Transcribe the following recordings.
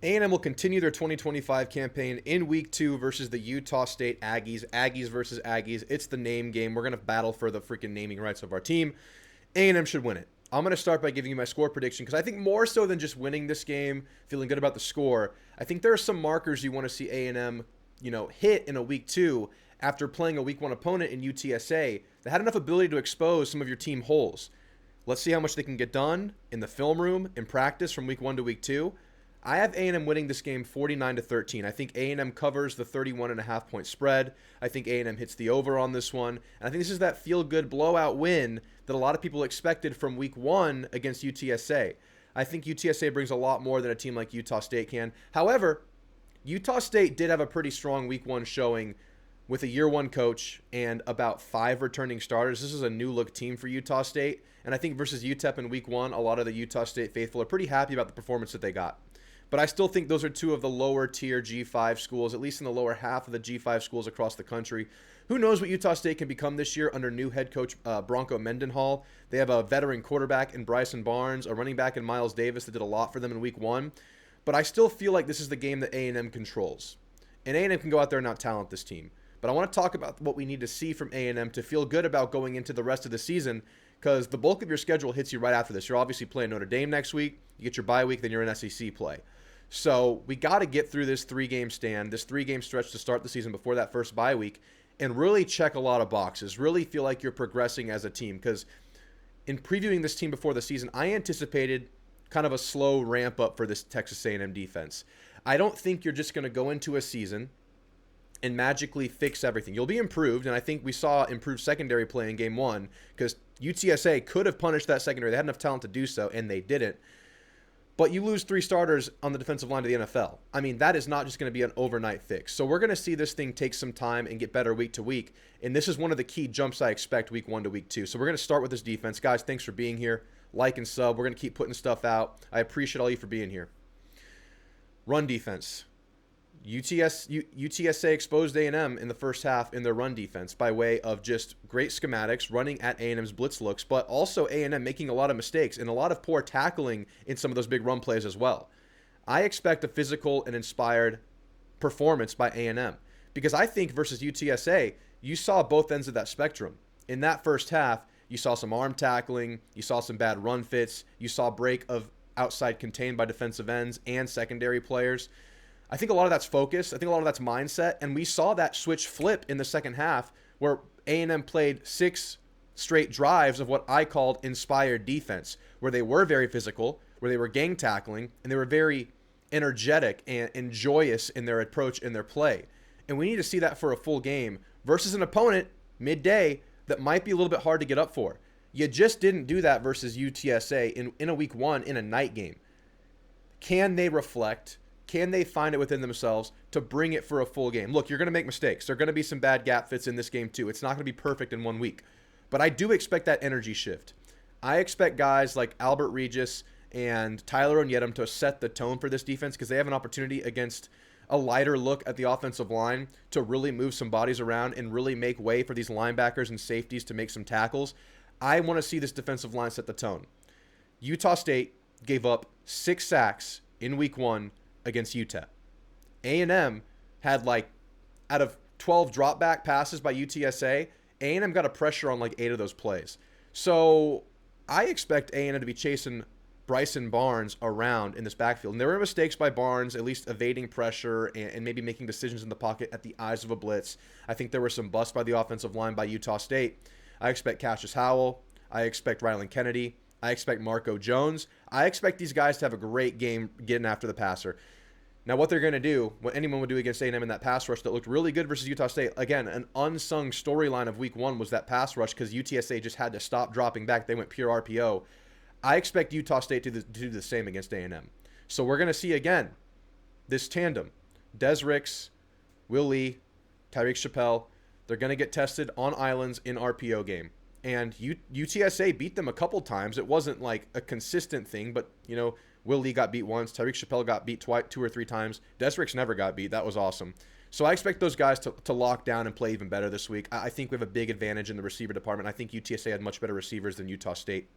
A&M will continue their 2025 campaign in Week 2 versus the Utah State Aggies. Aggies versus Aggies. It's the name game. We're going to battle for the freaking naming rights of our team. A&M should win it. I'm going to start by giving you my score prediction because I think more so than just winning this game, feeling good about the score, I think there are some markers you want to see A&M, hit in a Week 2 after playing a Week 1 opponent in UTSA that had enough ability to expose some of your team holes. Let's see how much they can get done in the film room, in practice from Week 1 to Week 2. I have A&M winning this game 49-13. I think A&M covers the 31.5 point spread. I think A&M hits the over on this one. And I think this is that feel-good blowout win that a lot of people expected from Week 1 against UTSA. I think UTSA brings a lot more than a team like Utah State can. However, Utah State did have a pretty strong Week 1 showing with a year 1 coach and about 5 returning starters. This is a new-look team for Utah State. And I think versus UTEP in Week 1, a lot of the Utah State faithful are pretty happy about the performance that they got. But I still think those are two of the lower tier G5 schools, at least in the lower half of the G5 schools across the country. Who knows what Utah State can become this year under new head coach Bronco Mendenhall. They have a veteran quarterback in Bryson Barnes, a running back in Miles Davis that did a lot for them in Week 1. But I still feel like this is the game that A&M controls. And A&M can go out there and not talent this team. But I want to talk about what we need to see from A&M to feel good about going into the rest of the season, because the bulk of your schedule hits you right after this. You're obviously playing Notre Dame next week. You get your bye week, then you're in SEC play. So we got to get through this 3-game stand, this 3-game stretch to start the season before that first bye week, and really check a lot of boxes, really feel like you're progressing as a team. Because in previewing this team before the season, I anticipated kind of a slow ramp up for this Texas A&M defense. I don't think you're just going to go into a season and magically fix everything. You'll be improved, and I think we saw improved secondary play in Game 1 because UTSA could have punished that secondary. They had enough talent to do so, and they didn't. But you lose 3 starters on the defensive line to the NFL. I mean, that is not just going to be an overnight fix. So we're going to see this thing take some time and get better week to week. And this is one of the key jumps I expect Week 1 to Week 2. So we're going to start with this defense. Guys, thanks for being here. Like and sub. We're going to keep putting stuff out. I appreciate all you for being here. Run defense. UTSA exposed A&M in the first half in their run defense by way of just great schematics, running at A&M's blitz looks, but also A&M making a lot of mistakes and a lot of poor tackling in some of those big run plays as well. I expect a physical and inspired performance by A&M because I think versus UTSA, you saw both ends of that spectrum. In that first half, you saw some arm tackling, you saw some bad run fits, you saw break of outside contained by defensive ends and secondary players. I think a lot of that's focus. I think a lot of that's mindset. And we saw that switch flip in the second half where A&M played 6 straight drives of what I called inspired defense, where they were very physical, where they were gang tackling, and they were very energetic and joyous in their approach and their play. And we need to see that for a full game versus an opponent midday that might be a little bit hard to get up for. You just didn't do that versus UTSA in a Week 1 in a night game. Can they reflect? Can they find it within themselves to bring it for a full game? Look, you're going to make mistakes. There are going to be some bad gap fits in this game too. It's not going to be perfect in 1 week. But I do expect that energy shift. I expect guys like Albert Regis and Tyler Onyedem to set the tone for this defense because they have an opportunity against a lighter look at the offensive line to really move some bodies around and really make way for these linebackers and safeties to make some tackles. I want to see this defensive line set the tone. Utah State gave up 6 sacks in Week 1 against UTEP. A&M had out of 12 drop back passes by UTSA, A&M got a pressure on 8 of those plays. So I expect A&M to be chasing Bryson Barnes around in this backfield. And there were mistakes by Barnes, at least evading pressure and maybe making decisions in the pocket at the eyes of a blitz. I think there were some busts by the offensive line by Utah State. I expect Cassius Howell. I expect Rylan Kennedy. I expect Marco Jones. I expect these guys to have a great game getting after the passer. Now, what they're going to do, what anyone would do against A&M in that pass rush that looked really good versus Utah State, again, an unsung storyline of Week 1 was that pass rush because UTSA just had to stop dropping back. They went pure RPO. I expect Utah State to do the same against A&M. So we're going to see, again, this tandem. Des Ricks, Will Lee, Tyreek Chappelle, they're going to get tested on islands in RPO game. And UTSA beat them a couple times. It wasn't a consistent thing, but, Will Lee got beat once. Tyreek Chappelle got beat 2 or 3 times. Des Ricks never got beat. That was awesome. So I expect those guys to lock down and play even better this week. I think we have a big advantage in the receiver department. I think UTSA had much better receivers than Utah State.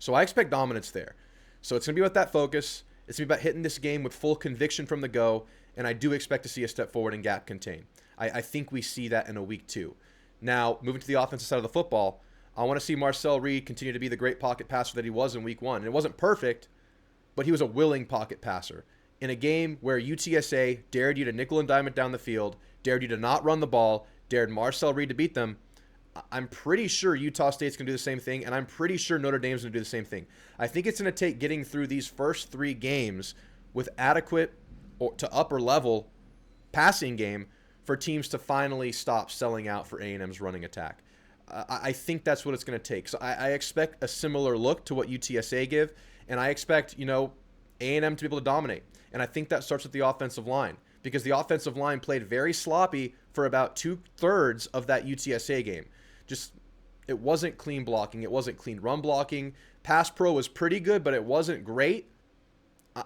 So I expect dominance there. So it's going to be with that focus. It's going to be about hitting this game with full conviction from the go, and I do expect to see a step forward in gap contain. I think we see that in a week 2. Now, moving to the offensive side of the football, I want to see Marcel Reed continue to be the great pocket passer that he was in week 1. And it wasn't perfect, but he was a willing pocket passer. In a game where UTSA dared you to nickel and dime it down the field, dared you to not run the ball, dared Marcel Reed to beat them, I'm pretty sure Utah State's going to do the same thing, and I'm pretty sure Notre Dame's going to do the same thing. I think it's going to take getting through these first 3 games with adequate or to upper level passing game for teams to finally stop selling out for A&M's running attack. I think that's what it's going to take. So I expect a similar look to what UTSA give, and I expect, A&M to be able to dominate. And I think that starts with the offensive line, because the offensive line played very sloppy for about 2/3 of that UTSA game. It wasn't clean blocking. It wasn't clean run blocking. Pass pro was pretty good, but it wasn't great.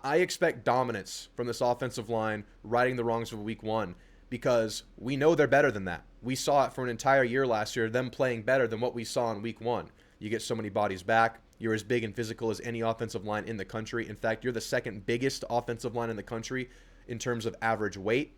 I expect dominance from this offensive line, righting the wrongs of week 1, because we know they're better than that. We saw it for an entire year last year, them playing better than what we saw in week 1. You get so many bodies back. You're as big and physical as any offensive line in the country. In fact, you're the second biggest offensive line in the country in terms of average weight.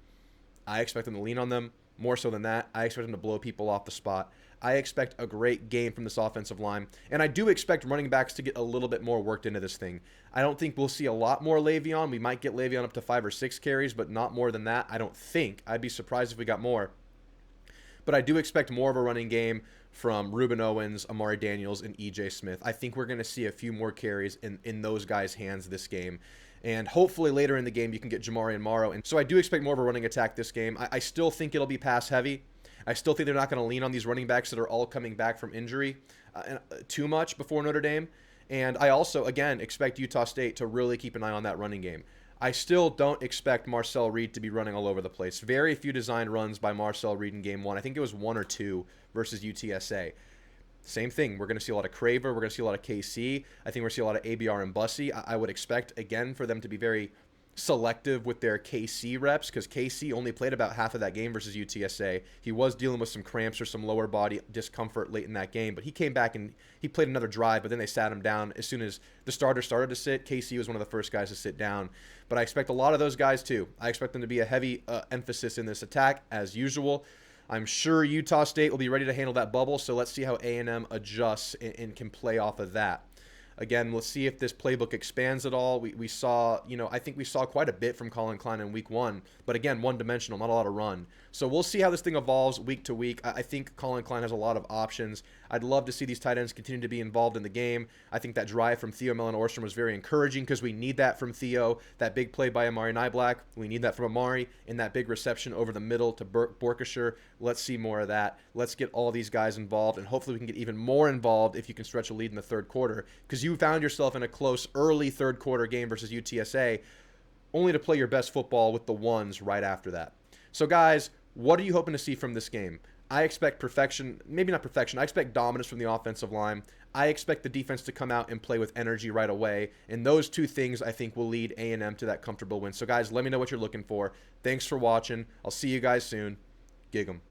I expect them to lean on them. More so than that, I expect them to blow people off the spot. I expect a great game from this offensive line. And I do expect running backs to get a little bit more worked into this thing. I don't think we'll see a lot more Le'Veon. We might get Le'Veon up to 5 or 6 carries, but not more than that, I don't think. I'd be surprised if we got more. But I do expect more of a running game from Reuben Owens, Amari Daniels, and E.J. Smith. I think we're going to see a few more carries in those guys' hands this game. And hopefully later in the game you can get Jamari and Morrow. And so I do expect more of a running attack this game. I still think it'll be pass heavy. I still think they're not going to lean on these running backs that are all coming back from injury too much before Notre Dame. And I also, again, expect Utah State to really keep an eye on that running game. I still don't expect Marcel Reed to be running all over the place. Very few designed runs by Marcel Reed in game 1. I think it was 1 or 2 versus UTSA. Same thing. We're going to see a lot of Craver. We're going to see a lot of KC. I think we're going to see a lot of ABR and Bussy. I would expect, again, for them to be very selective with their KC reps, because KC only played about half of that game versus UTSA. He was dealing with some cramps or some lower body discomfort late in that game, but he came back and he played another drive, but then they sat him down as soon as the starter started to sit. KC was one of the first guys to sit down, but I expect a lot of those guys too. I expect them to be a heavy emphasis in this attack as usual. I'm sure Utah State will be ready to handle that bubble, so let's see how A&M adjusts and can play off of that. Again, let's see if this playbook expands at all. We saw, I think we saw quite a bit from Colin Klein in week 1, but again, one-dimensional, not a lot of run. So we'll see how this thing evolves week to week. I think Colin Klein has a lot of options. I'd love to see these tight ends continue to be involved in the game. I think that drive from Theo Mellon-Orstrom was very encouraging, because we need that from Theo. That big play by Amari Niblack, we need that from Amari, and that big reception over the middle to Borkashire. Let's see more of that. Let's get all these guys involved, and hopefully we can get even more involved if you can stretch a lead in the third quarter, because you found yourself in a close early third quarter game versus UTSA, only to play your best football with the ones right after that. So guys, what are you hoping to see from this game? I expect perfection, maybe not perfection. I expect dominance from the offensive line. I expect the defense to come out and play with energy right away. And those two things, I think, will lead A&M to that comfortable win. So guys, let me know what you're looking for. Thanks for watching. I'll see you guys soon. Gig 'em.